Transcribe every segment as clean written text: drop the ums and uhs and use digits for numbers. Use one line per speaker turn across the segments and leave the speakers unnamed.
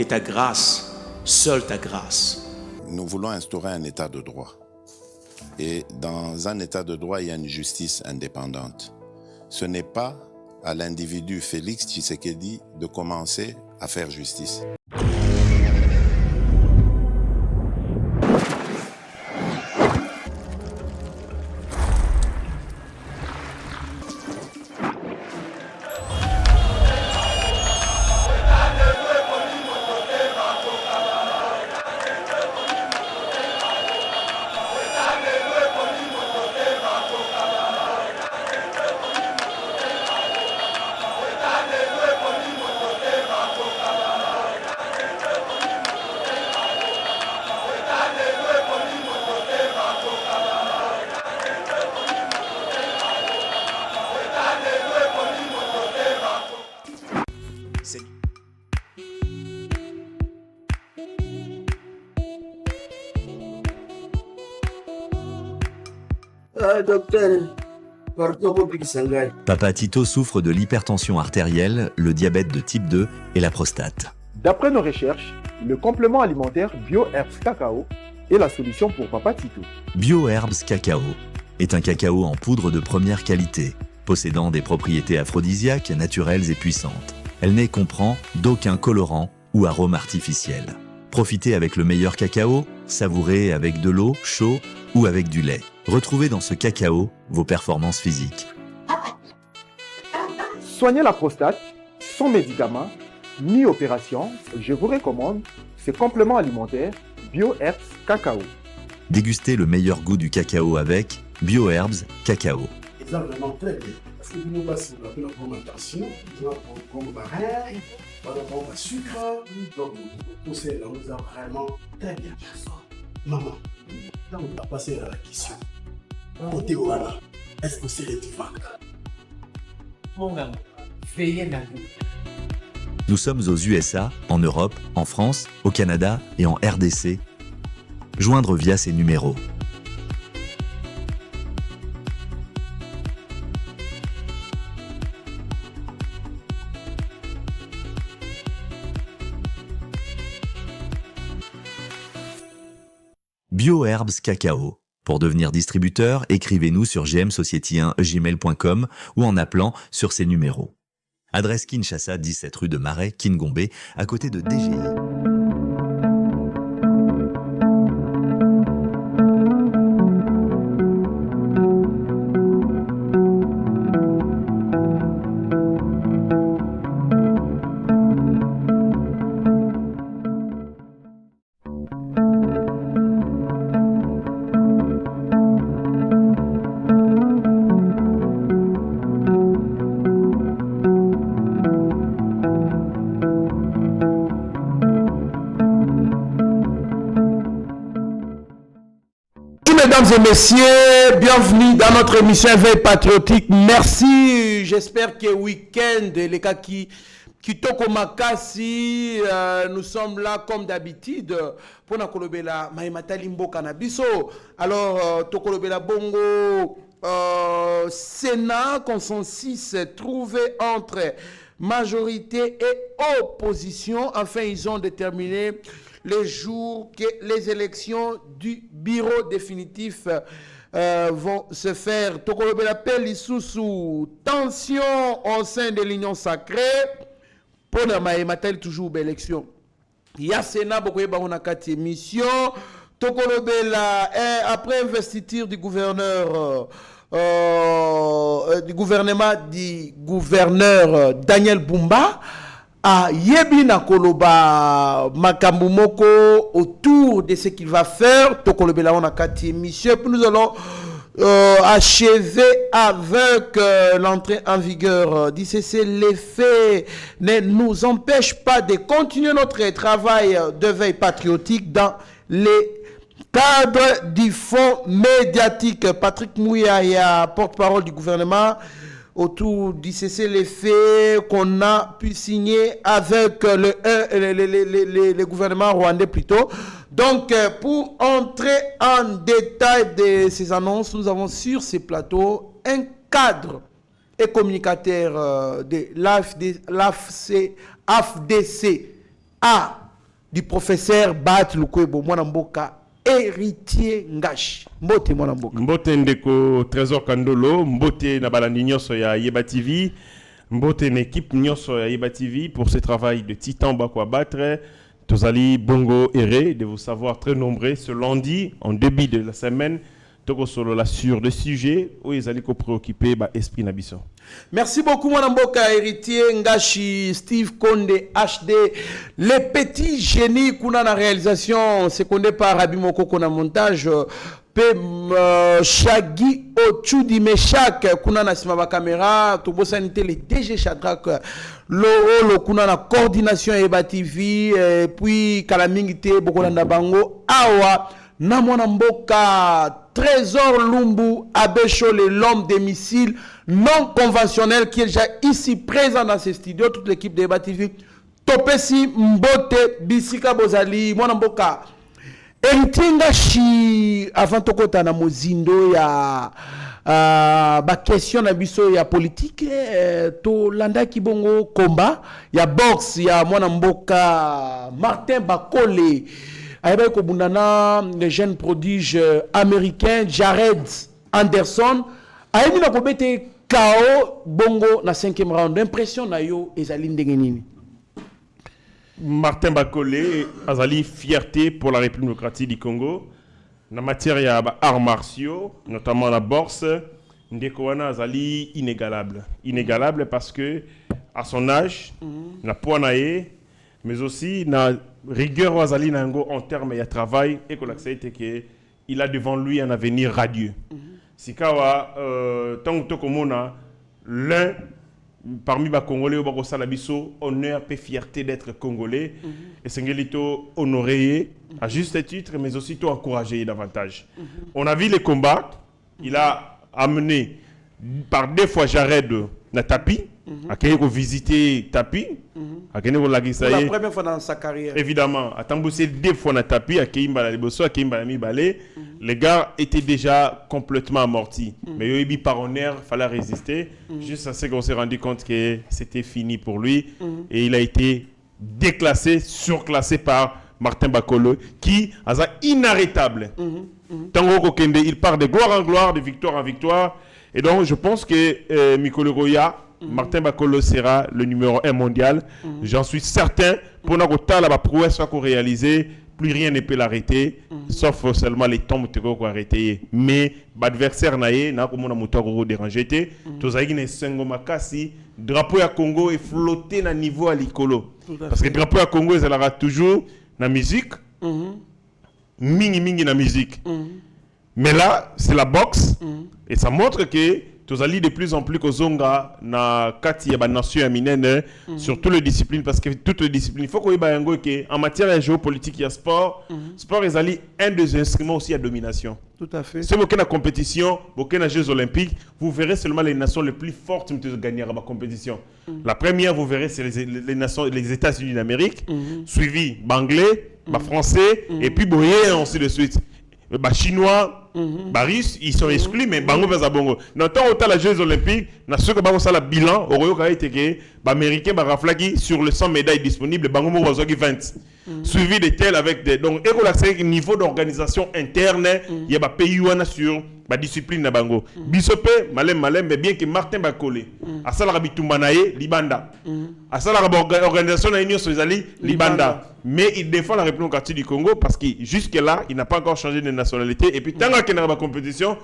Et ta grâce, seule ta grâce.
Nous voulons instaurer un état de droit. Et dans un état de droit, il y a une justice indépendante. Ce n'est pas à l'individu Félix Tshisekedi de commencer à faire justice.
Papa Tito souffre de l'hypertension artérielle, le diabète de type 2 et la prostate.
D'après nos recherches, le complément alimentaire BioHerbs Cacao est la solution pour Papa Tito.
BioHerbs Cacao est un cacao en poudre de première qualité, possédant des propriétés aphrodisiaques, naturelles et puissantes. Elle ne comprend d'aucun colorant ou arôme artificiel. Profitez avec le meilleur cacao, savourez avec de l'eau, chaud ou avec du lait. Retrouvez dans ce cacao vos performances physiques.
Soignez la prostate sans médicaments ni opération. Je vous recommande ce complément alimentaire BioHerbs Cacao.
Dégustez le meilleur goût du cacao avec BioHerbs Cacao.
C'est vraiment très bien. Parce que nous passons la fermentation, nous avons comme baril, nous avons le sucre, donc tout ça nous a vraiment très bien. Maman, on va passer à la question. Côté Ouana, est-ce que c'est le vaincre?
Mon gars, veillez la vie.
Nous sommes aux USA, en Europe, en France, au Canada et en RDC. Joindre via ces numéros. BioHerbs Cacao. Pour devenir distributeur, écrivez-nous sur gmsociety1gmail.com ou en appelant sur ces numéros. Adresse Kinshasa, 17 rue de Marais, Kingombe, à côté de DGI.
Mesdames et messieurs, bienvenue dans notre émission Éveil patriotique. Merci. J'espère que week-end, les cas qui toko makasi, nous sommes là comme d'habitude pour na kolobela maimata limbo cannabis. Alors tokolobela bongo Sénat consensus trouvé entre majorité et opposition. Enfin, ils ont déterminé les jours que les élections du bureau définitif vont se faire. Tokolobe l'appel Issoussou. Tension au sein de l'Union sacrée. Pour la maïmatel toujours élection. Il y a Sénat beaucoup de kati mission. Tokolobe la après investiture du gouverneur du gouverneur Daniel Bumba. Yebi na koloba makambu moko autour de ce qu'il va faire. Tokolobela on a quatre émissions. Puis nous allons achever avec l'entrée en vigueur d'ICC. Les faits ne nous empêchent pas de continuer notre travail de veille patriotique dans les cadres du fonds médiatique. Patrick Mouyaya, porte-parole du gouvernement, autour d'ICC, les faits qu'on a pu signer avec le gouvernement rwandais plutôt. Donc, pour entrer en détail de ces annonces, nous avons sur ces plateaux un cadre et communicateur de l'AFDC du professeur Bat Lukwebo mwana mboka héritier Ngashi. Mbote mwana mboka.
Mbote ndeko Trésor Kandolo, mbote na balandi nyonso ya Yeba TV, mbote na équipe nyonso ya Yeba TV pour ce travail de titan bako abattre. Tozali bongo erré de vous savoir très nombreux ce lundi en début de la semaine. Toko solo la sur le sujet où ils allaient préoccuper ba esprit nabiso.
Merci beaucoup mon mboka héritier Ngashi Steve Konde HD les petits génies kuna na réalisation secondé par Rabi Mokoko na montage Shagi Ochudi Meshak kuna na sima ba caméra to bosanité les DG Chadrak Loro kuna na coordination Yeba TV puis Kalamingité Bokolanda Bango awa na mwana mboka Trésor Lumbu Abeshole l'homme des missiles non conventionnel qui est déjà ici présent dans ce studio, toute l'équipe de Yeba TV. Topesi Mbote Bisika Bozali mwana mboka héritier Ngashi avant tokota na mozindo ya ba question na biso ya politique to landa kibongo combat ya box ya mwana mboka Martin Bakole ayeba ko bundana le jeune prodige américain Jared Anderson ayebi na kobete KO bongo na 5e round. Impression na yo ezali ndenge nini?
Martin Bakole azali fierté pour la République démocratique du Congo na matière ya arts martiaux, notamment la bourse. Ndeko wana azali inégalable parce que à son âge na poids na ye mais aussi na rigueur azali nango en termes de travail et que l'accepte que il a devant lui un avenir radieux. Sikawa tant que komona l'un parmi les Congolais au Bago Salabiso honneur et fierté d'être Congolais et Sengelito honoré à juste titre mais aussi to encouragé davantage. On a vu les combats, il a amené par 2 fois Jared na tapis, à quelqu'un visiter tapis, à quelqu'un la
première fois dans sa carrière.
Évidemment, à Tamboussé 2 fois na tapis, à Keimba la Liboso, à Keimba la Mibale, les gars étaient déjà complètement amortis. Mais Yoibi par honneur, fallait résister. Juste à ce qu'on s'est rendu compte que c'était fini pour lui. Et il a été déclassé, surclassé par Martin Bakole, qui est inarrêtable. Tango Kokende, il part de gloire en gloire, de victoire en victoire. Et donc, je pense que Mikolo Roya, Martin Bakole sera le numéro 1 mondial. J'en suis certain. Pour notre temps, la prouesse soit réalisée, plus rien ne peut l'arrêter, sauf seulement les tombes qui vont arrêter. Mais l'adversaire n'a pas de déranger. Tozaïne Sengo Makasi, drapeau à Congo est flotté à niveau à l'icolo. Parce que le drapeau à Congo, il aura toujours la musique, mingi la musique. Mais là, c'est la boxe, et ça montre que tous allés de plus en plus aux Zonga na kati ya nation aminene sur toutes les disciplines parce que toutes les disciplines il faut qu'on y que en matière de géopolitique et sport sport est allé un des instruments aussi à domination.
Tout à fait.
Si vous avez la compétition, vous avez les Jeux Olympiques, vous verrez seulement les nations les plus fortes qui gagnent la compétition. La première, vous verrez, c'est les nations, les États-Unis d'Amérique, suivi Anglais, Français, et puis Boyer, et ainsi de suite. Chinois, Russe, ils sont exclus, mais Bango Bazabongo. Dans temps où les Jeux Olympiques, dans ce que Bango le bilan, au Royaume été que les Américains Baraflagi sur les 100 médailles disponibles, Bango Bazagi 20. Suivi de tels avec des. Donc, et niveau d'organisation interne, il y a des pays sur la discipline de Bango. Bisopé, malem, mais bien que Martin Bakole, à Salara Bitumbanaye, Libanda. À Salara organisation de l'Union Socialiste, Libanda. Mais il défend la République démocratique du Congo parce que jusque-là, il n'a pas encore changé de nationalité. Et puis, tant qu'il y a une compétition,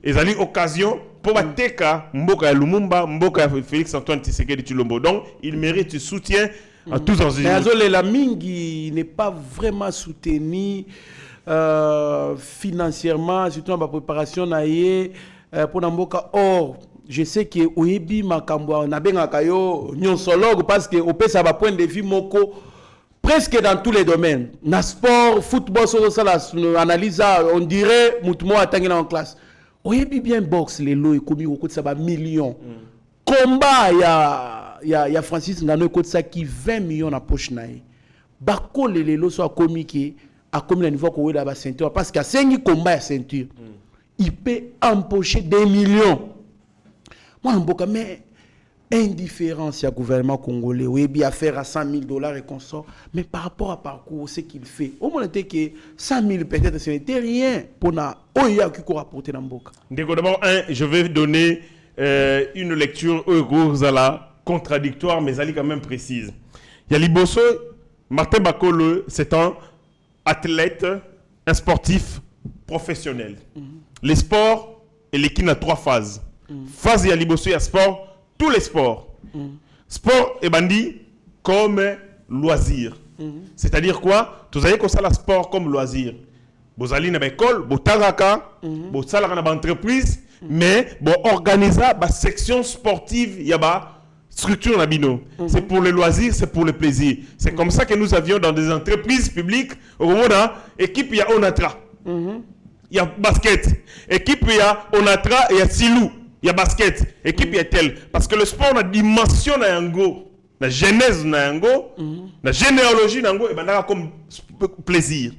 il y a eu l'occasion pour Teka, Mboka Lumumba, Mboka Félix Antoine Tshisekedi Tshilombo. Donc, il mérite du soutien à tous en
Mais Azole Lamingi n'est pas vraiment soutenu financièrement, surtout dans la préparation pour Mboka. Or, je sais que Oyebi Makambo, Nabengakayo, Nyonsologue, parce que au ça va point de vue Moko. Presque dans tous les domaines. Na sport, football, analyse, on dirait, Moutmo a tangué en classe. Oyebi bien boxe, les lois, comme il y a millions. Combat, il y a Francis Ngano, qui 20 millions dans la poche. Bako, les lois sont commis à combien de niveau qu'on a la ceinture. Parce qu'il y a 5 combats à ceinture. Il peut empocher des millions. Moi, mais indifférence du gouvernement congolais, oui, bien affaire à 100 000 $ et qu'on sort, mais par rapport à parcours, ce qu'il fait, au moins que 100 000 peut-être ce n'était rien pour na oya qui court apporter dans Mboka.
D'abord, je vais donner une lecture contradictoire, mais elle est quand même précise. Il y a Liboso, Martin Bakolo, c'est un athlète, un sportif professionnel. Les sports, et l'équipe a 3 phases. Phase, il y a Liboso, il y a sport, tous les sports. Sport et bandit comme loisir. C'est-à-dire quoi? Vous avez comme ça le sport comme loisir. Vous allez dans l'école, vous allez dans l'entreprise, mais vous organisez la section sportive, il y a structure na bino. C'est pour le loisir, c'est pour le plaisir. C'est comme ça que nous avions dans des entreprises publiques, au Rwanda, équipe il y a Onatra. Il y a basket. Équipe il y a Onatra et il y a Silou. Il y a basket. Équipe il y a tel. Parce que le sport a dimension na yango, la genèse na yango, la généalogie na yango et ben comme plaisir.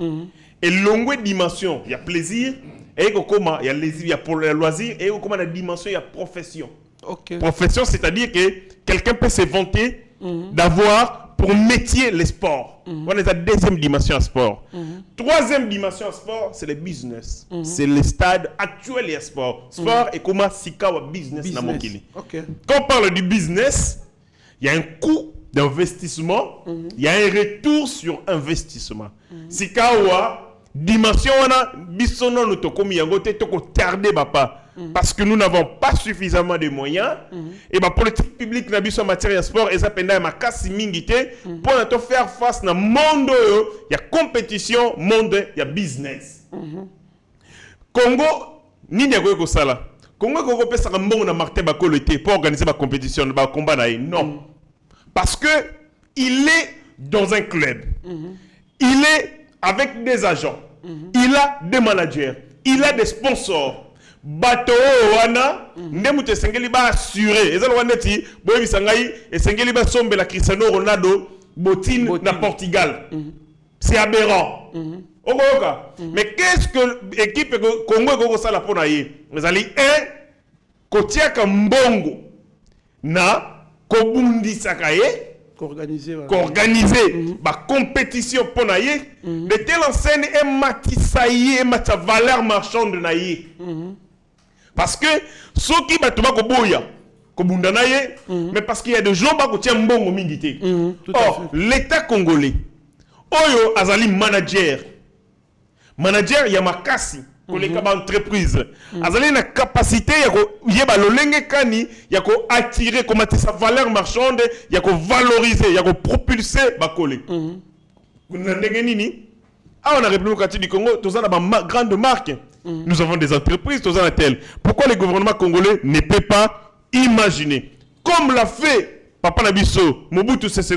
Et longue dimension, il y a plaisir et il y a pour le loisir et comment la dimension il y a profession.
Okay.
Profession, c'est-à-dire que quelqu'un peut se vanter d'avoir pour métier les sports. On est à la deuxième dimension à sport. Troisième dimension à sport, c'est le business. C'est le stade actuel et à sport. Sport et comment sika wa business na mokili.
Okay.
Quand on parle du business, il y a un coût d'investissement, il y a un retour sur investissement. Sika wa dimension wana bisono no tokomi yango te toko tarder bapa. Parce que nous n'avons pas suffisamment de moyens et ma politique publique na biso en matière de sport et ça penda makasi mingité pour nous faire face na monde il y a compétition, monde il y a business. Congo ni nego ko sala. Congo ko pesa ka mbongo na Martin Bakolo été pour organiser ma compétition ba combat na non. Parce que il est dans un club. Il est avec des agents. Il a des managers. Il a des sponsors. Bato wana ndemu te sengeli ba assurer ezalo waneti boye bisangai et sengeli ba sombe la Cristiano Ronaldo botine na Portugal. C'est aberrant. Okoka. Mais qu'est-ce que l'équipe Congo ko sala pona ye? Ezali kotia ka mbongo na kobundisa kaye qu'organiser la compétition pour naïe de telle enseigne et matisaïe et matcha valeur marchande naïe parce que ceux qui battent pas koboya kobunda naïe mais parce qu'il y a des gens qui tiennent bon au mingité. Or l'État congolais oyo azali manager ya makasi koleka ba entreprise azali na capacité ya ko yeba lolenge kani ya ko attirer comment sa valeur marchande ya ko valoriser ya ko propulser ba kole na ndenge nini on a République du Congo tous na ba grande marque nous avons des entreprises tous na tel pourquoi le gouvernement congolais ne peut pas imaginer comme l'a fait Papa Nabiso Mobutu Sese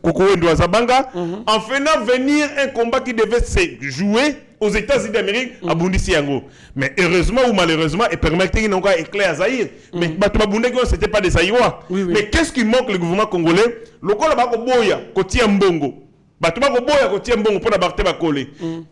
Koko Ndouazabanga en faisant venir un combat qui devait se jouer aux États-Unis d'Amérique à Bundisiango. Mais heureusement ou malheureusement, et permettez qu'il n'y ait pas éclair à Zahir. Mais ce n'était pas des Zaïrois. Mais qu'est-ce qui manque le gouvernement congolais? Le Congolais a boya, côté Mbongo. Batuma boya, côté Mbongo pour la Barté Bakole.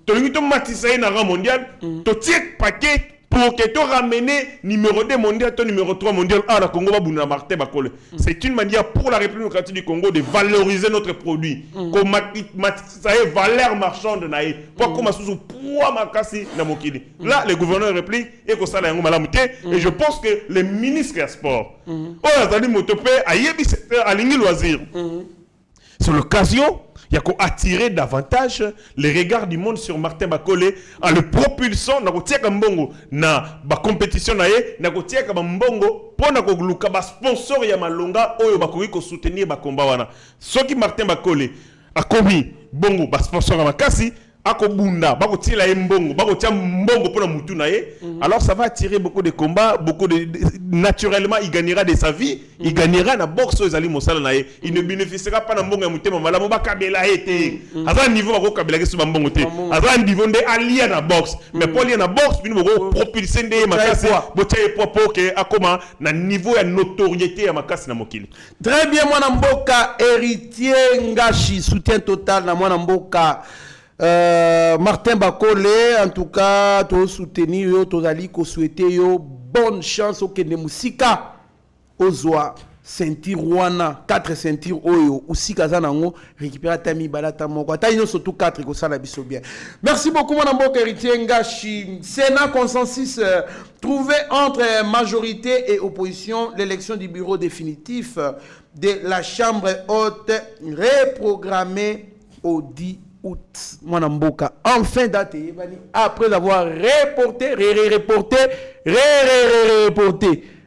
Tu as matissé dans le mondial, tu as paquet pour que tu ramènes numéro 2 mondial, ton numéro 3 mondial à la Congo Babuna Marté Bakole. C'est une manière pour la République démocratique du Congo de valoriser notre produit. Comme matissé valeur marchande naïe. Pour comme sous poids makasi na mokili. Là, le gouverneur réplique et que ça la yango malamute et je pense que le ministre des Sports, Azali Motopé a yebi à l'ingé loisir. C'est l'occasion il y a attirer davantage les regards du monde sur Martin Bakole en le propulsant na kotiaka mbongo na ba compétition na ye na kotiaka mbongo pona ko luka ba sponsor ya malonga oyo bakoki ko soutenir ba combat wana soki Martin Bakole akomi bongo ba sponsor ya makasi akobunda bakotila ye mbongo bakotia mbongo pona mutu na ye alors ça va attirer beaucoup de combats naturellement il gagnera de sa vie il gagnera na boxe aux ali mosala na ye il ne bénéficiera pas na mbongo ya mutema malamu bakabela ete aza niveau bakokabela ke suba mbongo te aza niveau nde alia na boxe mais pour lier na boxe bino bako propulser nde makasi botia popo ke akoma na niveau ya notoriété ya makasi na mokili.
Très bien mwana mboka héritier Ngashi soutien total na mwana mboka Martin Bakole, en tout cas, to soutenir yo, to dali ko souhaiter yo bonne chance au Kende Musika, Ozwa, ceinture wana 4 ceintures oyo aussi kazanango récupérer tami balata moko ata ino surtout 4 ko sala biso bien. Merci beaucoup mon amboka héritier Ngashi. Sénat consensus trouvé entre majorité et opposition, l'élection du bureau définitif de la chambre haute reprogrammée au 10 août. Mon amboka enfin date après avoir reporté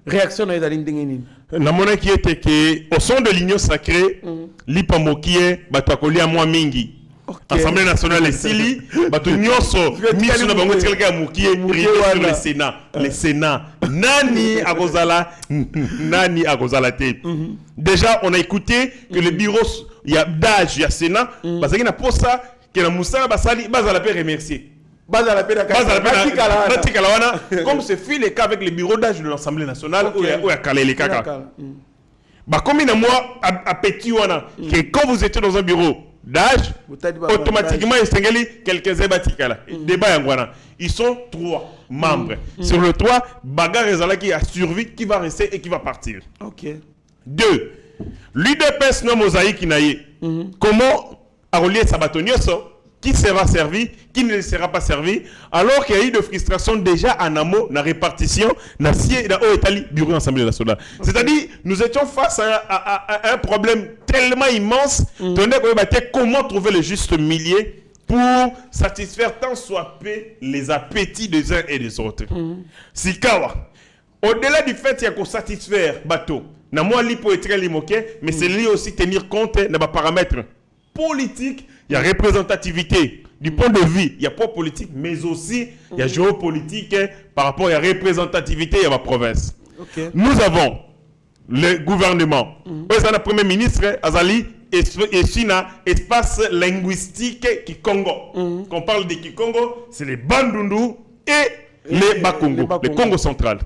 réaction dans les lignes.
Na mona qui était que au son de l'union sacrée lipa mokie batakoli a moi mingi Assemblée nationale et sili bato nyonso miso na bango tika mokie sur le Sénat nani akozala te. Déjà on a écouté que le bureau il y a d'âge il y a Sénat parce qu'il na posa que la musala basali bazala pe remercier comme ce fut le cas avec le bureau d'âge de l'Assemblée nationale où il y a calé les caca. Comme il y a moi à petit que quand vous étiez dans un bureau d'âge, automatiquement il y a quelques ébatikala. Ils sont 3 membres. Sur le 3, Bagar Ezala qui a survécu, qui va rester et qui va partir. 2. L'UDPS non mosaïque naïe. Comment a relié Sabatonioso? Qui sera servi, qui ne sera pas servi, alors qu'il y a eu de frustration déjà en amont, la répartition, dans le bureau de l'Assemblée nationale. C'est-à-dire, nous étions face à un problème tellement immense, comment trouver le juste milieu pour satisfaire tant soit peu les appétits des uns et des autres. Sikawa, au-delà du fait qu'il y a qu'on satisfaire bateau, na moi lipo est très limoqué, mais c'est lui aussi tenir compte de paramètres politiques. Il y a représentativité du point de vue, il y a pas politique, mais aussi il y a géopolitique par rapport à la représentativité de la province. Nous avons le gouvernement. C'est le premier ministre Azali et China, espace linguistique Kikongo. Quand on parle de Kikongo, c'est les Bandundu et les Bakongo, le Congo central.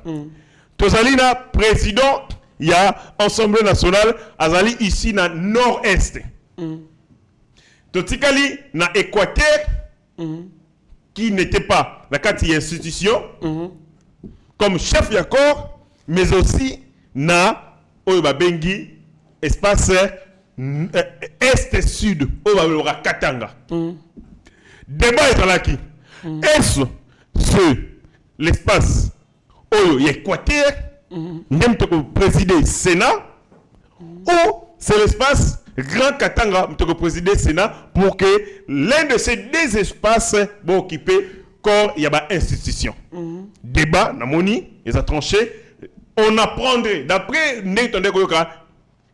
Tozalina, président, il y a Assemblée nationale, Azali ici dans nord-est. Totikali na Équateur qui n'était pas la quatrième institution comme chef de corps, mais aussi na Oyobabengi espace est-sud Oyoba Katanga. Débat est là qui est-ce l'espace Oyo Équateur même présider Sénat ou c'est l'espace Grand Katanga pour présider le Sénat pour que l'un de ces deux espaces va occuper corps il y a institution. Débat, namoni, ils ont tranché. On apprendrait d'après Nathan Koyoka,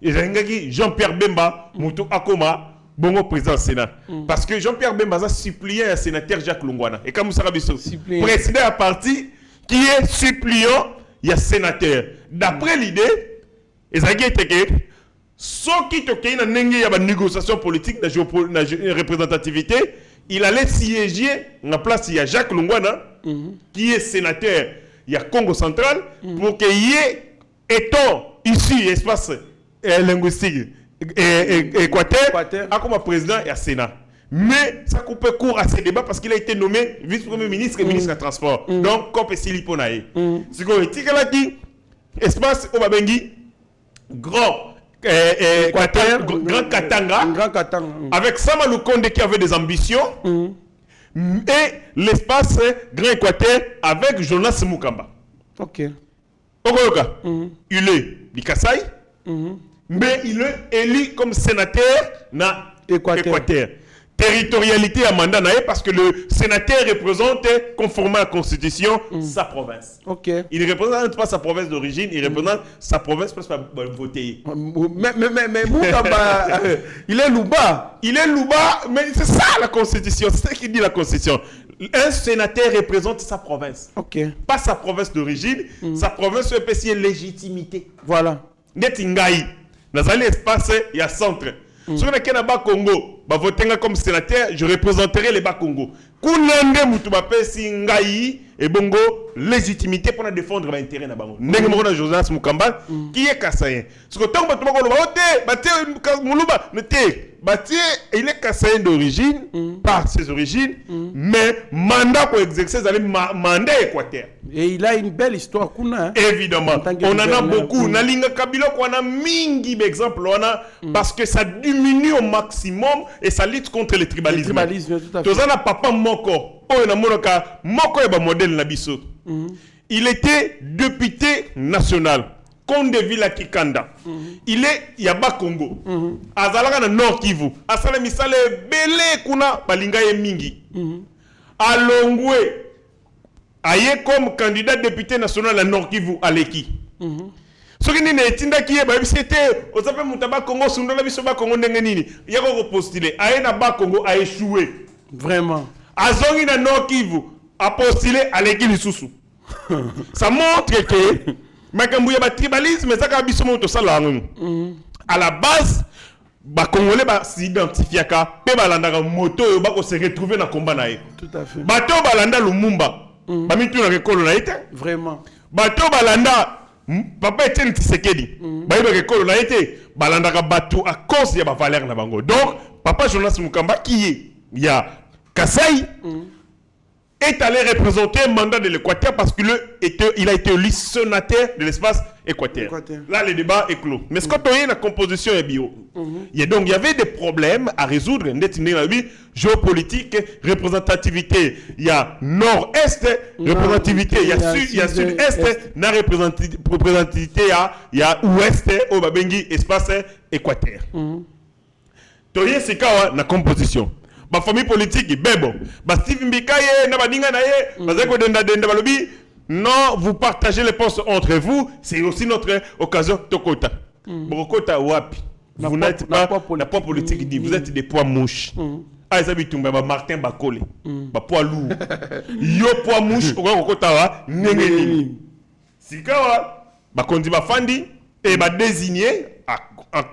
Jean-Pierre Bemba, Moutou Akoma, bongo président du Sénat. Parce que Jean-Pierre Bemba a supplié un sénateur Jacques Lungwana. Et comme vous savez, président à parti qui est suppliant, il y a sénateur. D'après l'idée, ils ont été que ce qui est une négociation politique, une représentativité, il allait siéger en place, il y a Jacques Lungwana, qui est sénateur, il y a Congo central, pour qu'il y ait, étant ici, espace linguistique, Équateur, comme président et à Sénat. Mais ça coupe court à ces débats parce qu'il a été nommé vice-premier ministre et ministre des Transports. Donc, comme Siliponae. Ce qu'on dit, espace Obabengi, grand. Grand Katanga, avec Samalou Konde qui avait des ambitions, et l'espace Grand Équateur avec Jonas Mukamba. Il est du Kassai, mais il est élu comme sénateur na Équateur. Territorialité à mandat parce que le sénateur représente, conformément à la Constitution, sa province. Il ne représente pas sa province d'origine, il représente sa province parce qu'il va voter.
Mais Moukamba, il est Louba.
Il est Louba, mais c'est ça la Constitution, c'est ça qui dit la Constitution. Un sénateur représente sa province. Pas sa province d'origine, sa province peut essayer légitimité.
Voilà.
Netingaï, dans l'espace, il y a centre. Sur le Canada Congo, bah voter comme sénateur, je représenterai les Bas-Congo. Kunande mutuba pesi ngai et bongo légitimité pour défendre l'intérêt na bango. Ndenge moko na Jonas Mukamba qui est kassayen. Ce que tant bato bako lote, baté muluba nete, baté il est kassayen d'origine par ses origines, mais mandat pour exercer les mandat équateur.
Et il a une belle histoire kuna.
Évidemment, on en a beaucoup. Na linga Kabila on a mingi d'exemples parce que ça diminue au maximum et ça lutte contre le tribalisme.
Le tribalisme tout à fait.
Tozana papa moko, oyo na monaka moko ya ba modèle na biso. Il était député national. Conde Villa Kikanda. Il est Yaba Congo. Azalaka na Nord Kivu. Asala misale belé kuna balinga ye mingi. Alongwe aye comme candidat député national à Nord Kivu Aleki. Ce qui n'est pas qui est, c'était au Zapé Moutaba Congo, Sundala Bisoba Congo Nengenini. Il y a postulé. Aye na ba Congo a échoué.
Vraiment.
Azongi na Nord Kivu a postulé Aleki Lisusu. Ça montre que makambu ya ba tribalisme ça ka biso moto sala à la base ba congolais ba s'identifiaka pe balanda moto yo ba ko se retrouver na combat na ye.
Tout à fait.
Bato balanda Lumumba. Ba mitu na rekolo na été.
Vraiment.
Bato balanda Papa Etienne Tshisekedi. Ba yeba rekolo na été. Balanda ka bato à cause ya ba valeur na bango. Donc Papa Jonas Mukamba qui est il y a Kasai est allé représenter un mandat de l'Équateur parce qu'il a été élu sénateur de l'espace équateur. Là, le débat est clos. Mais ce qu'on a la composition est bio. Donc, il y avait des problèmes à résoudre. Géopolitique, représentativité. Il y a nord-est, représentativité. Il y a sud-est, na représentativité. Il y a ouest, au Babengi, espace équateur. C'est quoi la composition? Ma famille politique bebo Steve Mbikaye na badinga na ye bazako denda balobi non vous partagez les postes entre vous c'est aussi notre occasion tokota bokota wapi vous n'êtes pas la poids politique dit vous êtes des poids mouches ah ça bitumba ba Martin Bakole ba poids lourd yo poids mouche okota wa ngengeni sikawa ba kondi ba fandi et ba désigner en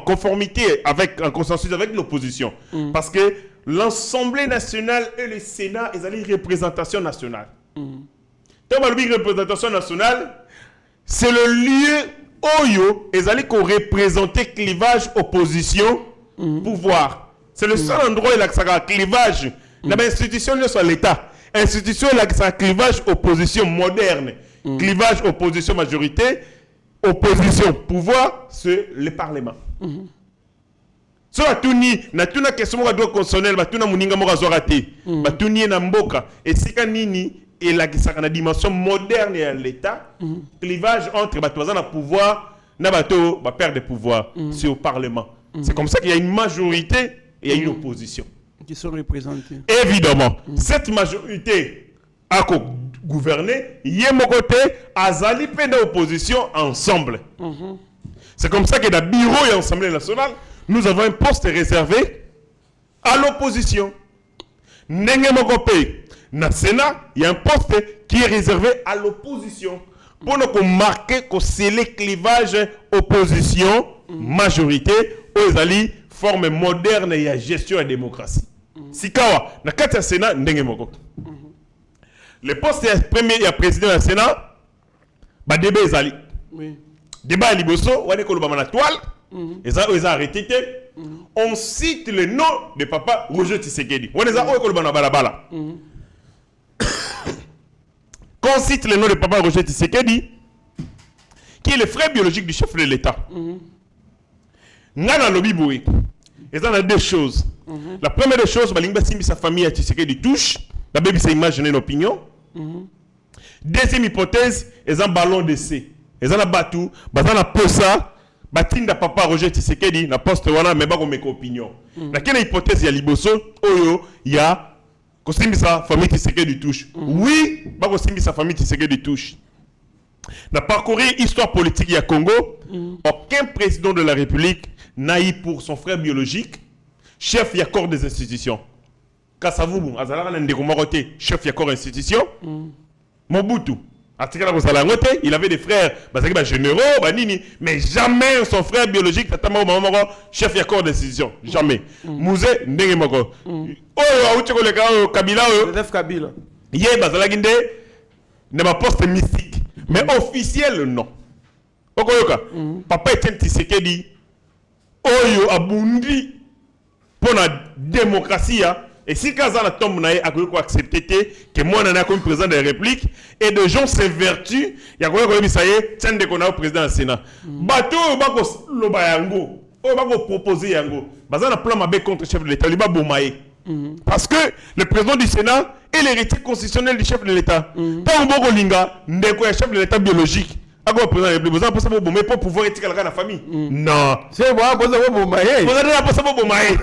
conformité avec en consensus avec l'opposition parce que l'Assemblée nationale et le Sénat, ils ont une représentation nationale. Dans la représentation nationale, c'est le lieu où ils ont représenté clivage opposition pouvoir. C'est le seul endroit où il y a un clivage. L'institution de l'État. Institution où il y a un clivage opposition moderne. Clivage opposition majorité. Opposition pouvoir, c'est le Parlement. So atuni na tuna question ka droit constitutionnel batuna muninga mo razorate batuni na mboka et sika nini et la kisaka na dimension moderne de l'état clivage entre batoza na pouvoir na bato ba perdre de pouvoir c'est au parlement c'est comme ça qu'il y a une majorité et il y a une opposition
qui sont représentés
évidemment cette majorité a gouverné yemo côté azali pe na opposition ensemble c'est comme ça que dans bureau et l'Assemblée nationale nous avons un poste réservé à l'opposition. Dans Sénat, il y a un poste qui est réservé à l'opposition. Pour nous marquer que c'est le clivage opposition-majorité, où ils allaient forme moderne et gestion et démocratie. Si kawa, dans le Sénat, le poste premier et président du Sénat, bah débat est allé. Débat à Liboso, on est comme la toile. Et ça, ils ont arrêté. On cite le nom de papa Roger Tshisekedi. On les a balabala. Quand on cite le nom de papa Roger Tshisekedi, qui est le frère biologique du chef de l'État. Nana Lobiboué. Et ça, on a deux choses. La première des choses, sa famille à Tshisekedi touche. La baby s'est imaginé une opinion. Deuxième hypothèse, ils ont un ballon d'essai. Ils ont un bateau, ils ont un posa. Batinda papa Roger Tshisekedi na poste wana mais ba ko meko opinion. Na quelle hypothèse ya liboso oyo ya ko simbisa famille Tshisekedi touche. Oui, ba ko simbisa famille Tshisekedi touche. Na parcourir histoire politique ya Congo, aucun président de la République n'a eu pour son frère biologique chef ya corps des institutions. Kasavubu azalaka na ndeko maroté chef ya corps institution. Mobutu Il avait des frères, généraux, mais jamais son frère biologique, chef de corps de décision. Jamais. Mouzé, Ndengemoko. Kabila.
Joseph Kabila.
Il y a un poste mystique. Mais officiel, non. Papa Etienne Tshisekedi, Oyo Abundi, pour la démocratie, et si Kazala tombe, on a accepté que moi, on a comme président de la République, et de gens s'évertuent, il y a quoi comme ça y est, tiens, dès qu'on a au président du Sénat. Bateau, bako lobayango, bako proposer yango, bazana plan mabé contre le chef de l'État, il va boumaye. Parce que le président du Sénat est l'héritier constitutionnel du chef de l'État. Tant que Linga, ndeko ya chef de l'État biologique. Ako président de la République, vous avez pensé bomber pour pouvoir étiqueter la famille. Non.
C'est moi, vous avez bombaye.
Vous avez pensé bombaye.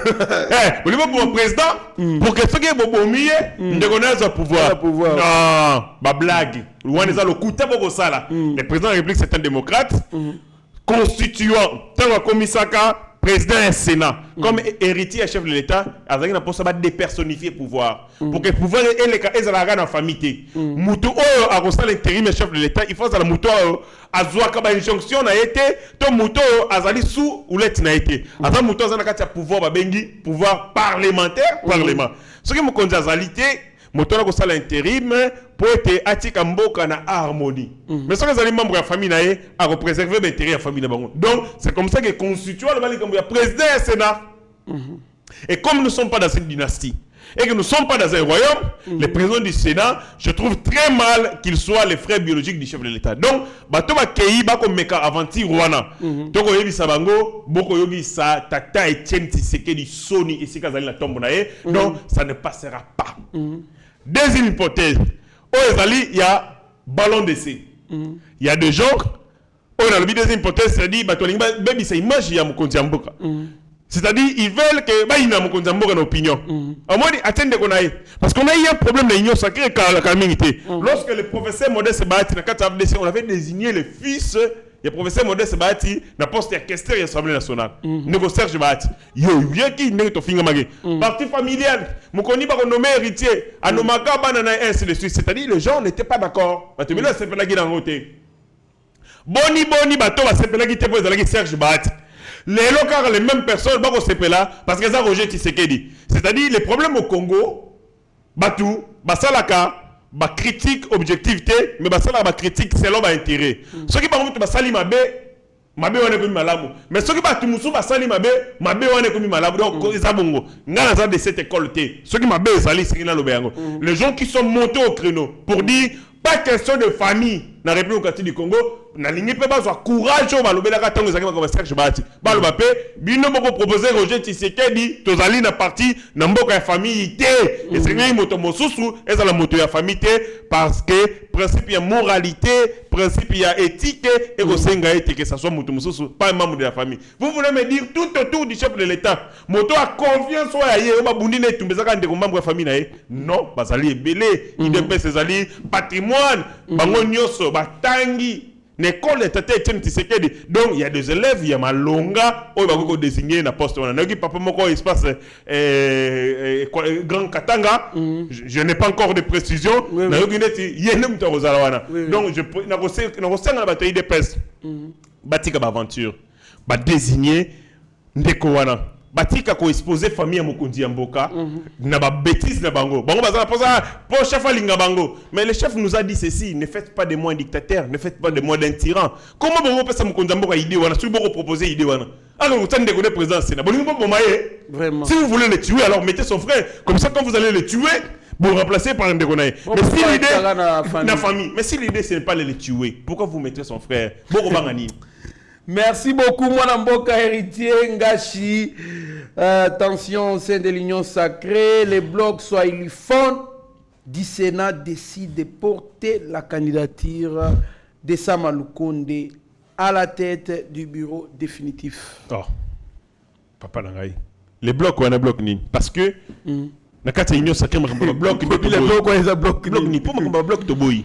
Vous voulez pour le président pour que ceux qui ont bombé, ndeko na za pouvoir. Non, ba blague. Loin des le coup pour ça là. Le président de la République c'est un démocrate constituant tant que commissaire président et Sénat, comme héritier et chef de l'État, il a possible de dépersonnifier le pouvoir. Pour que le pouvoir ait les cas, ils ont la famille. Moutou, a reçu l'intérim et chef de l'État, il faut que le moutou a joué une injonction, a été, ton moutou a zali sous ou l'être n'a été. Avant moutou a zali pouvoir, pouvoir parlementaire, parlement. Ce qui me conduit à zalité, moutou a reçu l'intérim pour être atika mboka na harmonie. Mais ce que les membres de la famille a préservé l'intérêt de la famille. Donc c'est comme ça que constitue le président et le Sénat. Et comme nous ne sommes pas dans une dynastie et que nous ne sommes pas dans un royaume, le président du Sénat, je trouve très mal qu'il soit le frère biologique du chef de l'État. Donc, bato ba kei ba ko meka avanti Rwanda. Donc oyebi sabango, boko yogi sa tata Etienne Tshisekedi Soni et Sikazali la tombe na ye. Donc ça ne passera pas. Deuxième hypothèse. Il y a ballon d'essai. Il y a des gens, on a le deuxième hypothèse, c'est-à-dire, c'est image, il y a mon c'est-à-dire, ils veulent que, il y a mon opinion. Au moins, attendez qu'on aille. Parce qu'on a eu un problème de l'union sacrée quand la communauté. Lorsque le professeur Modeste Bahati, on avait désigné le fils. Le professeur Modeste Bahati n'a pas été questeur de l'Assemblée nationale. Nego Serge Bahati. Yo, bien qui n'est pas fin magé. Parti familial. Mokoni ba nommé héritier. Anomaka banana ainsi de suite. C'est-à-dire les gens n'étaient pas d'accord. Tu me laisses c'est pas la guide en côté. Boni bateau va c'est pas la guide pour la guide Serge Bahati. Les locaux les mêmes personnes ba ko c'est là parce que ça Roger Tshisekedi. C'est-à-dire les problèmes au Congo Batou, Basalaka ba critique objectivité mais ba sala ba critique selon ba intérêt ceux qui par contre ba sali mabe wane ko malamu mais ceux qui ba tumusu ba sali mabe wane ko malamu donc ça bongo ngana za de cette école té ceux qui mabe sali singina lobeyango les gens qui sont montés au créneau pour dire pas question de famille na République du Congo na ligne pe ba courage au balobela ka tango zakema ko Serge Bahati baloba pe bino boko proposer Roger Tshisekedi tozali na parti na mboka ya famille té et c'est ngai moto mosusu eza la moto ya famille té parce que principe ya moralité principe ya éthique et ko senga été que ça soit moto mosusu pas un membre de la famille. Vous voulez me dire tout autour du chef de l'État moto a confiance wa ye ba bundi ne tumbezaka ndeko membre ya famille na ye non bazali ebele idp ezali patrimoine bango nyoso batangi l'école est Etienne Tshisekedi. Donc il y a des élèves, il y a Malonga, où il va désigner na poste. On a dit papa moko espace Grand Katanga. Je n'ai pas encore de précision. Donc je n'ai la bataille de peste. Batika aventure. Ba désigner ndeko wana. Batika ko exposer famille à Mokondi Mboka na ba bêtise na bango baza posa pour chef alinga bango mais le chef nous a dit ceci ne faites pas de moi un dictateur ne faites pas de moi un tyran comment bango pesa Mokondi Mboka idée wana si vous proposer idée wana alors vous tenez de président Sénat vraiment si vous voulez le tuer alors mettez son frère comme ça quand vous allez le tuer vous remplacez par un dégonaï mais si l'idée la famille mais si l'idée ce n'est pas de le tuer pourquoi vous mettez son frère Boko Bangani.
Merci beaucoup, Mwana Mboka héritier Ngashi. Attention au sein de l'Union sacrée, les blocs Swahiliphone du Sénat décident de porter la candidature de Sama Lukonde à la tête du bureau définitif.
Oh, papa Nangaï. Les blocs ou un bloc ni parce que nakati l'Union sacrée ma bloc depuis les blocs ou bloc ni pour ma bloc to boy.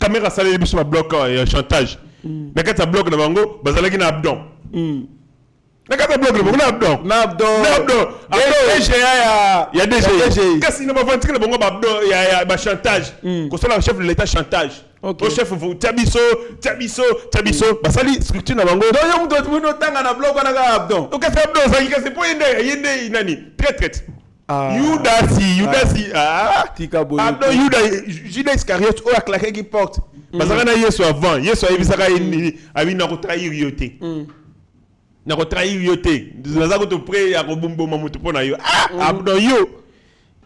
Caméra salé biso ma bloc chantage. Nakata bloc na bango bazalaki na abdon. Nakata bloc na bango na abdon. Na abdon. Il y a DG. Kasi na bavantika na bango abdon il y a chantage. Ko sala chef de l'État chantage.
Ok.
Au chef vous Tabiso basali structure na bango.
Donc yo mto tuno tanga na bloc na ka Abdon.
OK c'est Abdon ça il c'est pour yende nani traite.
Ah.
Yudasi
Tika boyo.
Abdon Judas Iscariot o aklaqué qui porte. Parce que Yesu avant, Yesu a ebisaka abi na ko trahir yote. Na ko trahir yote. Naza ko to pré ya ko bomboma mutu pona yo. Abdon yo.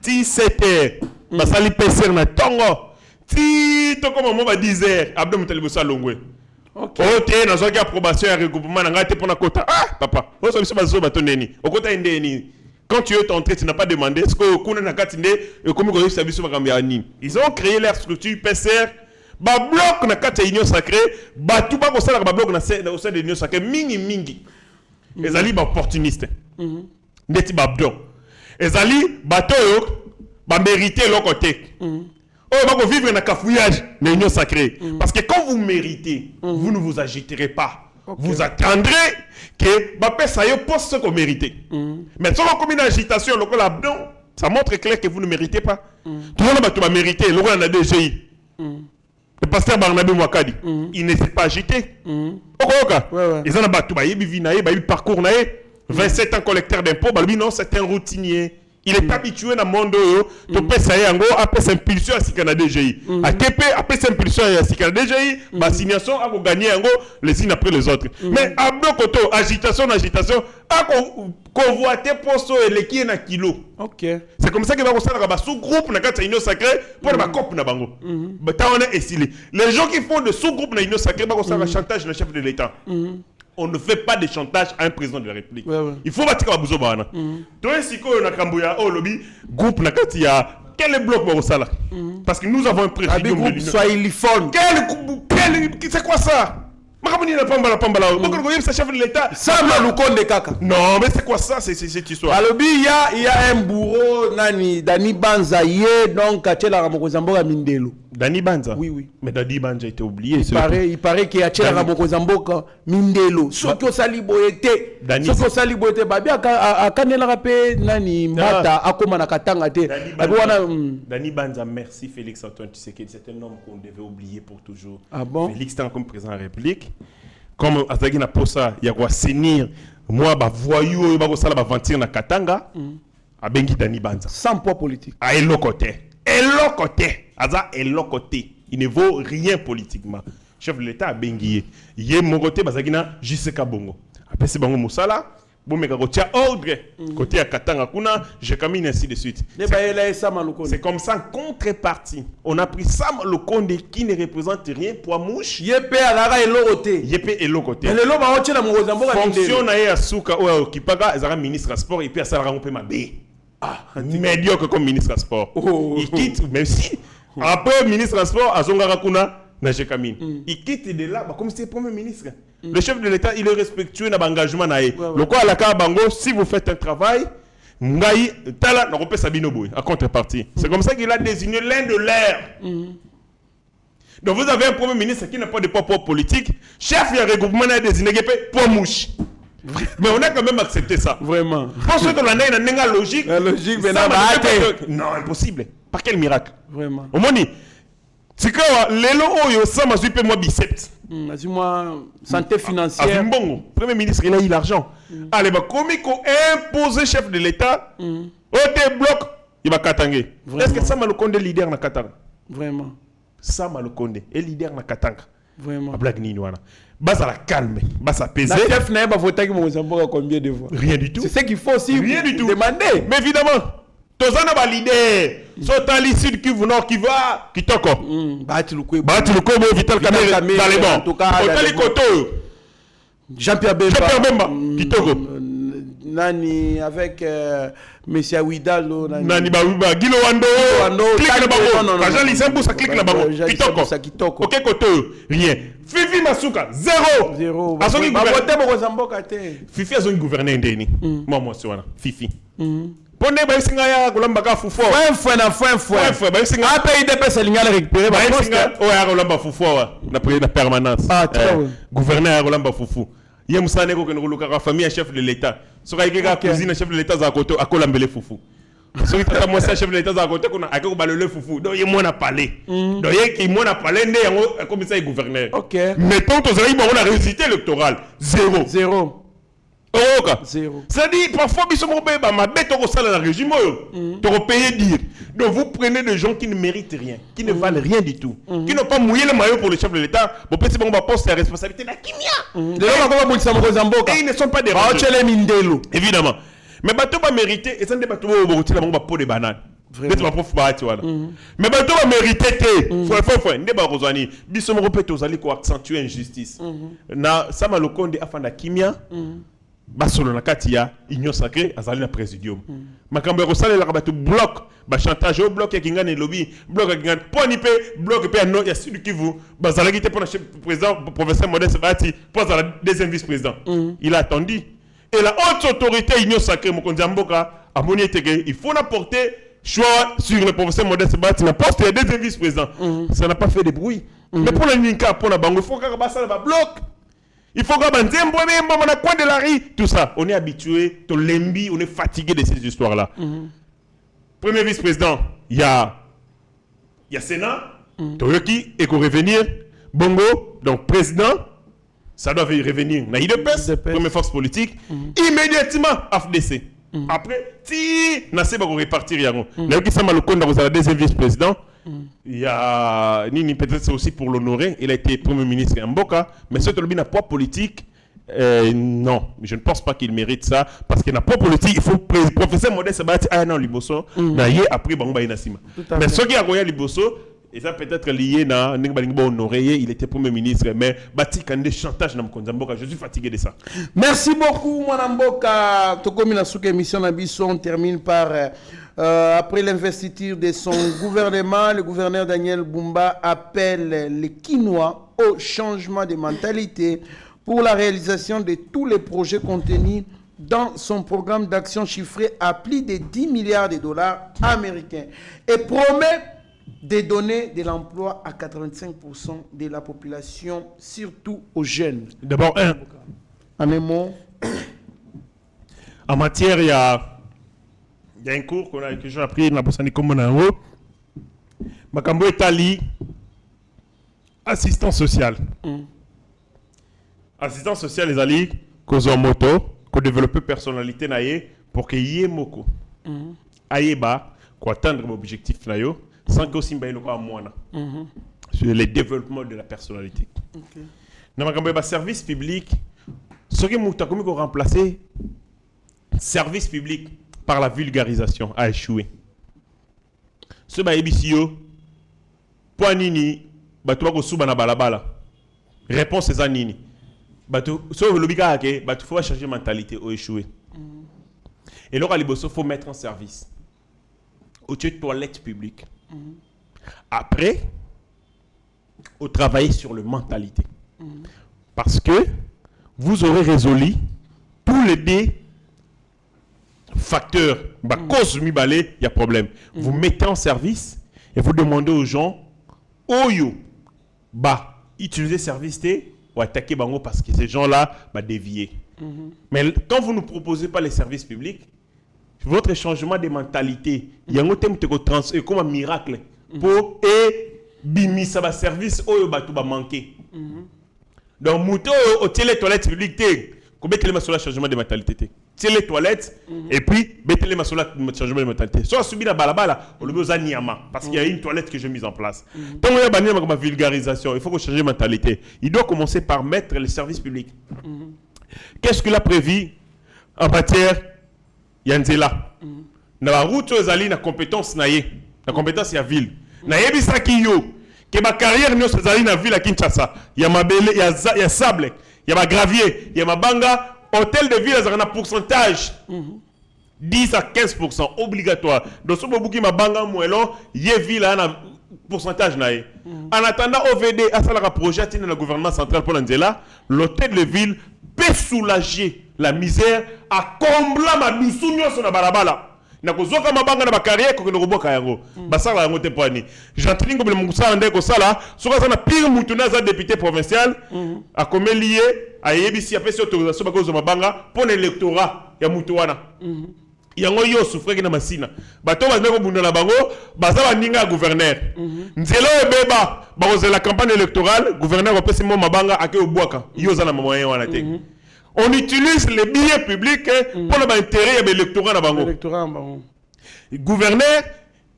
Ti 7h. Basali peser na tongo. Ti to comme mo ba 10h. Abdon mutali bosa longwe.
OK.
OK, na zoki approbation ya regroupement na ngate pona kota. Papa, o so biso bazo batoneni. Okota endeni. Quand tu es entré, tu n'as pas demandé est-ce que kuna na katinde e comme ko yisa biso bakambi ya nini. Ils ont créé leur structure PCR. Ba bloc na kati ya union sacrée, ba tout ba ko sala ba bloc na au sein de l'union sacrée mingi. Ezali ba opportuniste. Ndeti ba bdon. Ezali bato yo ba mériter leur côté. Oh, va vivre dans le cafouillage de l'union sacrée. Parce que quand vous méritez, vous ne vous agiterez pas. Okay. Vous attendrez que Bapé Sayo poste ce que vous méritez. Mais si on a une agitation, ça montre clair que vous ne méritez pas. Tout le monde va mériter. Le roi a DGI. Le pasteur Barnabé Mwakadi, il ne s'est pas agité. Ils ont un parcours. 27 ans collecteur d'impôts. Non, c'est un routinier. Il est habitué dans le monde où tu peux sayango après s'impulsion à Sikana DGI. À KP après s'impulsion à Sikana DGI, ma signation a gagné les unes après les autres. Mais à Blocoto, agitation, a convoité poste et les qui est na kilo.
OK.
C'est comme ça que va construire un sous-groupe dans la union sacrée pour la cop na bango. Les gens qui font de sous-groupe dans l'union sacrée vont construire un chantage le chef de l'État. On ne fait pas de chantage à un président de la République. Il faut bâtir un bouzo bana. Toi, si tu as un lobby, groupe Nakatia, quel est le bloc Borosala? Parce que nous avons un président de l'Union.
Soit uniforme.
C'est quoi ça? C'est chef de l'État.
Ça m'a le de caca.
Non, mais c'est quoi ça? C'est cette histoire.
Alobi, il y a un bourreau, Nani, Dani Banza, donc, à Tchela Ramokozamboka Mindelo.
Dani Banza?
Oui.
Mais Dani Banza a été oublié.
Il paraît qu'il y a Tchela Ramokozamboka Mindelo. Sauf que Salibo était. Sauf que Salibo était. Babi, à Kanela Rapé, Nani, Mata, Akoma Nakatanga.
Dani Banza, merci Félix Antoine Tshisekedi. C'est un homme qu'on devait oublier pour toujours.
Ah bon?
Félix était comme président de la République. Comme Azagi na posa, il y a quoi sénir. Moi, bah voyou, il va go sala bah ventir na Katanga. A bengi Dani Banza.
Sans poids politique.
À Elo côté. Aza Elo côté. Il ne vaut rien politiquement. Chef de l'État a bengi. Yé mon côté, Bazagina, Jiseka Bongo. Après c'est Bongo Moussala. Bon, mais quand ordre, côté à Katanga Kuna, j'ai camine ainsi de suite. C'est comme ça, en contrepartie. On a pris Sam Lokonde qui ne représente rien pour mouche.
Yépé à la côté.
Yépé et l'autre côté.
Mais le loma oche na Mozamboka.
Fonction na ya Souka ou Kipaga, ils ont ministre à sport et puis à Salara on peut m'abé. Médiocre comme ministre à sport. Il quitte, même si après ministre à sport, à Zongara Kuna, il quitte de là, comme c'est premier ministre. Le chef de l'État, il est respectueux dans l'engagement. Le quoi à la Bango, si vous faites un travail, Ngaï, Tala, n'a pas Sabino Boy, à contrepartie. C'est comme ça qu'il a désigné l'un de l'air. Donc vous avez un premier ministre qui n'a pas de poids politique, chef du regroupement a désigné pour mouche. Mais on a quand même accepté ça.
Vraiment.
Pour ceux qui ont une logique.
La logique,
non, impossible. Par quel miracle?
Vraiment.
Au moins, c'est que les lois, ça m'a suivi moi biceps.
Moi, santé financière.
Bon, Premier ministre, il a eu l'argent. Allez, bah, comme il imposer chef de l'État, au bloc, il va katanguer. Est-ce que ça m'a le condé leader na Katanga?
Vraiment.
Ça m'a le condé. Et leader na Katanga.
Vraiment.
A blague ni noana. Bas à la calme, bas à peser.
La chef n'a pas voté combien de fois?
Rien du tout.
C'est ce qu'il faut aussi
demander. Mais évidemment, Tozana ba leader. Sotali Sud qui vous nord qui va, qui toko.
Bati le
Kobo, Vital Kamere, dans les bons.
En tout cas,
Totali Koto.
Jean-Pierre Bemba,
qui toko.
Nani avec Messia Widalo.
Nani ba Gilo Wando. Clique na bango. Kajan Lisembo ça clique na bango. Qui toko. Ok Koto. Rien. Fifi Masuka 0.
Azongi
Fifi azongi gouverner ndeni. Moi c'est wana. Fifi. Ponde ba singa ya kolamba ka fufo.
Foi ba singa apa IDP selinga récupérer ba
singa o ya kolamba fufo wa na permanence. Gouverneur ya kolamba fufu. Ye musane ko kenuluka ka famille chef de l'État. So ka ikeka cousine chef de l'État za koto akolambele fufu. Ce qui est moi chef de l'État à côté qu'on a que le foufou. Donc il m'en a parlé. Donc il m'en a parlé né comme ça gouverneur.
OK.
Mettons aux amis on a résultat électoral 0.
0.
Oh,
0.
C'est-à-dire, parfois, ils sont ma bête au salaire de la régime, tu vas payer dire. Donc, vous prenez des gens qui ne méritent rien, qui ne valent rien du tout, qui n'ont pas mouillé le maillot pour le chef de l'État. Bon, peut-être qu'on va poser la responsabilité de la Kimia.
Et
ils ne sont pas des
rangers.
Évidemment. Mais bateau va mériter, et ça ne pas tout au bout de la peau de banane. Mais bateau va mériter, faut, ne pas rejoindre. Bissom répète aux alliés pour accentuer l'injustice. Na, ça m'a le compte de Afanda Kimia. Basolo na katia union sacrée azali na présidium makambo rosale la bato bloc ba chantage au bloc ya kingane lobby bloc ya kingane poni pe bloc pe no ya sud Kivu bazala gite pour le président professeur Modeste Bati pour la deuxième vice-président il a attendu et la haute autorité union sacrée mokonzi mboka a moni teke il faut apporter choix sur le professeur Modeste Bati na poste de deuxième vice-président ça n'a pas fait de bruit mais pour la ninka pour la bango il faut que basala ba bloc. Il faut qu'on ait un coin de la rue, tout ça. On est habitué, on est fatigué de ces histoires-là. Premier vice-président, il y a Sénat, Toyoki, et qu'on revenir. Bongo, donc président, ça doit revenir. Na IDPS, première force politique, immédiatement AFDC. Après, si Nassé va repartir, il y a le compte dans la deuxième vice-président. Il y a Nini, peut-être c'est aussi pour l'honorer. Il a été premier ministre en Mboka, mais ce qui n'a pas politique, non, je ne pense pas qu'il mérite ça parce qu'il n'a pas politique. Il faut professeur Modeste Bati un an Liboso, après Bangba Inassima. Mais ce qui a Roya Liboso, et ça peut-être lié à Ningbalingbo honoré, il était premier ministre, mais Bati Kande chantage dans Mboka. Je suis fatigué de ça.
Merci beaucoup, Mwanamboka. Tokomi na souke émission Nabiso, on termine par. Après l'investiture de son gouvernement, le gouverneur Daniel Bumba appelle les Kinois au changement de mentalité pour la réalisation de tous les projets contenus dans son programme d'action chiffré à plus de 10 milliards de dollars américains et promet de donner de l'emploi à 85% de la population, surtout aux jeunes.
D'abord,
en un mot.
En matière, il y a un cours que j'ai appris dans la Bossani Komonango. Makambo Etali, assistance sociale. Assistance sociale, les alliés, qu'on a moto, qu'on développe personnalité naïe pour qu'il y ait moko. Aïeba, qu'on atteindre l'objectif naïo, sans que aussi mbaïlo pas moana. Sur le développement de la personnalité. Dans Makambo service public, ce qui m'a comme qu'on remplacer service public par la vulgarisation a échoué. Ce baébisio, poanini, bato bako suba na balabala. Réponse c'est nini. Bato so lobika ke bato faut changer mentalité a échoué. Et là liboso faut mettre en service. Au toilette publique. Après, au travailler sur le mentalité. Parce que vous aurez résolu tous les facteurs, cause mi balé, il y a problème. Vous mettez en service et vous demandez aux gens, oyo, utiliser service ou attaquer bango parce que ces gens-là dévier. Mais quand vous ne proposez pas les services publics, votre changement de mentalité, il y a un thème comme un miracle pour bimi ça va service oyo batu ba manquer. Donc mouto au télé toilette publique combien de sur le changement de mentalité les toilettes et puis mettez-les sur le changement de mentalité. Soit subi la balabala, on le besoin niama parce qu'il y a une toilette que j'ai mise en place. Tant qu'il y a une vulgarisation, il faut changer de mentalité. Il doit commencer par mettre les services publics. Qu'est-ce qu'il a prévu en matière Yanzela? Dans la route aux alliés, la compétence naïe, la compétence il y a ville. Naïe bisaki yo, que ma carrière nous aux alliés dans la ville à Kinshasa. Il y a ma belle, il y a sable, il y a ma gravier, il y a ma banga. Hôtel de ville, il y a un pourcentage 10 à 15% obligatoire. Donc, si vous avez un banga moellon, il y a ville un pourcentage. En attendant, OVD, à ce projet dans le gouvernement central pour l'Anzela, l'hôtel de ville peut soulager la misère à combler ma douceur sur la balabala. Nakozoka mabanga na bakarière ko nokoboka yango basala yango te poani j'entends comme le musala ndeko sala soka sana pire mutuna za député provincial a comme lié a yebisi apesi autorisation bakozo mabanga pour l'électorat ya mutuana yango yo souffre na masina bato bazana ko bunda na bango bazaba ninga gouverneur nzelo ebeba bakoze la campagne électorale gouverneur opesi mo mabanga ake obwaka yo za na moyen wana te on utilise les billets publics pour l'intérêt de l'électorat na bango gouverneur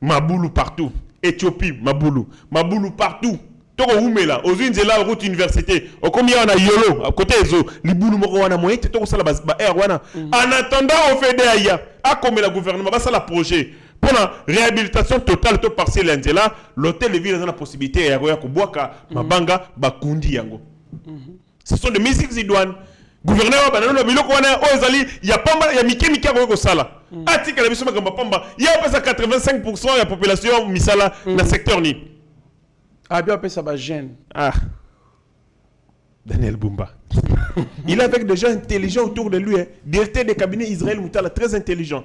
mabulu partout Éthiopie mabulu partout toko umela ozinzela route université o combien on a yolo à côté ezo libulu moko wana moyen te toko sala ba air wana en attendant au fait aya a comme le gouvernement va ça la projet pour la réhabilitation totale to partielle nzela l'hôtel de ville a la possibilité ya ko boaka mabanga bakundi yango ce sont des musiques idoines gouverneur banano biloko wana ozali ya pamba ya mike ko sala atika la biso makamba pamba ya pesa 85% de la population misala na secteur ni
ah bien ça va gêne
Daniel Bumba il est avec des gens intelligents autour de lui directeur des cabinets Israël Moutala très intelligent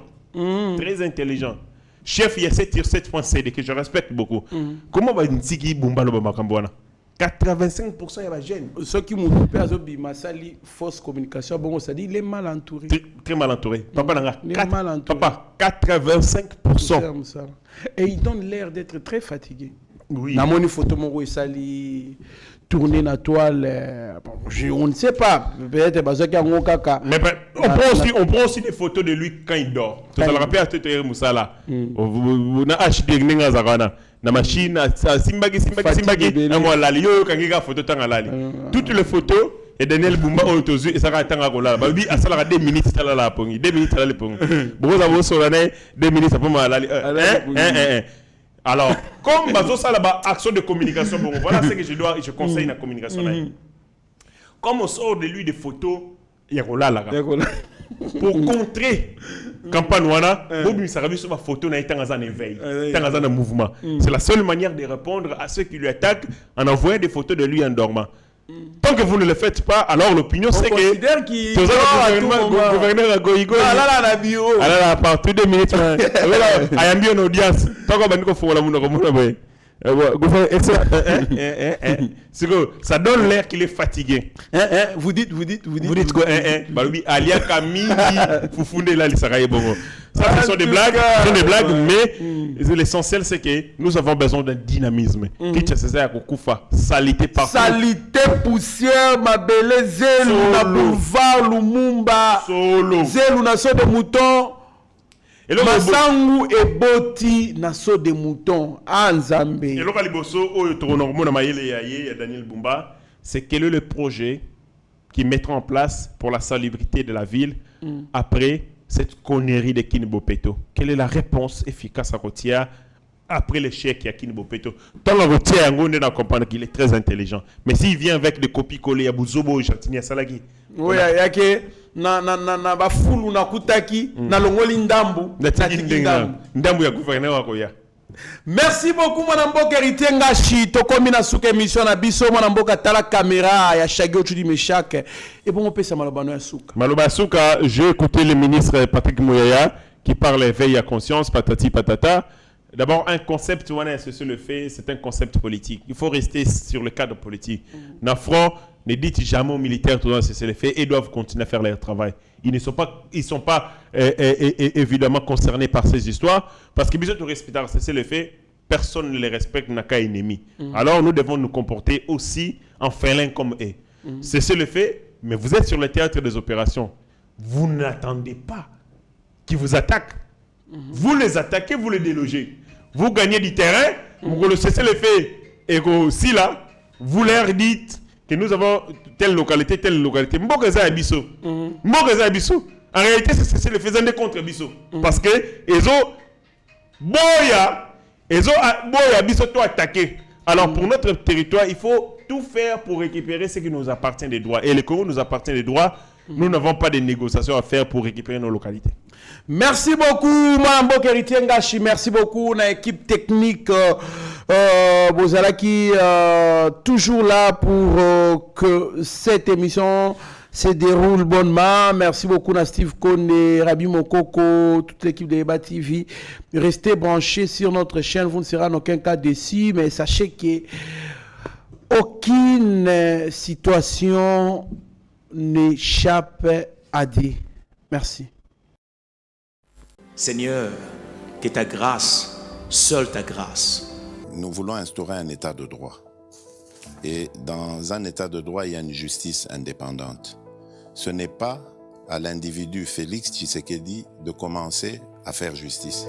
chef IAC Tir 7.CD que je respecte beaucoup comment va Nzigi Bumba lo makambo wana 85% ya gêne
ceux qui m'ont fait azobi masali fausse communication bon ça dit il est mal entouré
très mal entouré papa nanga
mal entouré
papa 85%
et il donne l'air d'être très fatigué
oui
na moni photo moko sali tourner na toile on ne sait pas peut-être parce qu'il y a un kaka
mais on prend aussi des photos de lui quand il dort tout ça le rappelle à Tete Moussala na HD ninga zakana na machine simbagi na moi la yo kangiga photo tanga lali toutes les photos et Daniel Bumba otozu et ça ka tanga ko la babi asala 2 minutes tala la pongi 2 minutes tala le pongi boza bo solana 2 minutes pour ma lali alors comme bazo ça là action de communication bon voilà ce que je conseille la communication comme on sort de lui des photos ya ko la pour contrer campagne wana bobi ça ravi sur ma photo na etanga za éveil etanga za mouvement c'est la seule manière de répondre à ceux qui lui attaquent en envoyant des photos de lui en dormant. Tant que vous ne le faites pas, alors l'opinion c'est que le gouverneur a goïgo alors partout 2 minutes I am bien audience tant qu'on va nous faire la mouna c'est que ça donne l'air qu'il est fatigué.
Vous dites
quoi Balubi Alia Kami Foufounde là les bongo. Ça ce sont des blagues, mais l'essentiel c'est que nous avons besoin d'un dynamisme. Qui c'est ça Kufa, salité partout.
Salité poussière, ma belle zelu na boulevard Lumumba.
Solo.
Zelu na so de mouton. Masangu eboti na so de mouton Nzambe.
Et le Kaliboso oyo tokonormo na mayele ya Daniel Bumba, c'est quel est le projet qui mettra en place pour la salubrité de la ville après cette connerie de Kini Bopeto. Quelle est la réponse efficace à Rotia après l'échec à Kini Bopeto? Tant que Rotia Ngonde n'a comprendre qu'il est très intelligent, mais s'il vient avec des copies-collées à Bouzobo et Chantini à Salagi.
Oui, yake na bafulu na kutaki na longoli ndambu
ndambu ya gouverneur wakoya.
Merci beaucoup mon mboka héritier ngashi tokomi na suka émission na biso mon mboka tala caméra ya Shagio Chudi Meshak et bon on peut ça malobano ya suka.
Maloba suka, j'ai écouté le ministre Patrick Mouyaya qui parle éveil à conscience patati patata. D'abord, un concept, c'est le fait, c'est un concept politique. Il faut rester sur le cadre politique. Nafron, ne dites jamais aux militaires, c'est le fait, et doivent continuer à faire leur travail. Ils ne sont pas, évidemment concernés par ces histoires, parce que besoin de respecter, c'est le fait, personne ne les respecte, n'a qu'un ennemi. Alors, nous devons nous comporter aussi en félin comme eux. C'est le fait, mais vous êtes sur le théâtre des opérations. Vous n'attendez pas qu'ils vous attaquent. Vous les attaquez, vous les délogez. Vous gagnez du terrain, vous le cessez le fait. Et aussi là, vous leur dites que nous avons telle localité. Mbokeza Abisso. En réalité, c'est le faisant des contre Abisso. Parce que Boya Abisso tout attaqué. Alors pour notre territoire, il faut tout faire pour récupérer ce qui nous appartient des droits. Et le Congo nous appartient des droits. Nous n'avons pas de négociations à faire pour récupérer nos localités.
Merci beaucoup, Mme Bokeriti Ngashi. Merci beaucoup, na équipe technique. Bozalaki, toujours là pour que cette émission se déroule bonnement. Merci beaucoup, na Steve Kone, Rabi Mokoko, toute l'équipe de Eba TV. Restez branchés sur notre chaîne. Vous ne serez en aucun cas déçus, mais sachez que aucune situation n'échappe à Dieu. Merci.
Seigneur, que ta grâce, seule ta grâce,
Nous voulons instaurer un état de droit. Et dans un état de droit, il y a une justice indépendante. Ce n'est pas à l'individu Félix Tshisekedi de commencer à faire justice.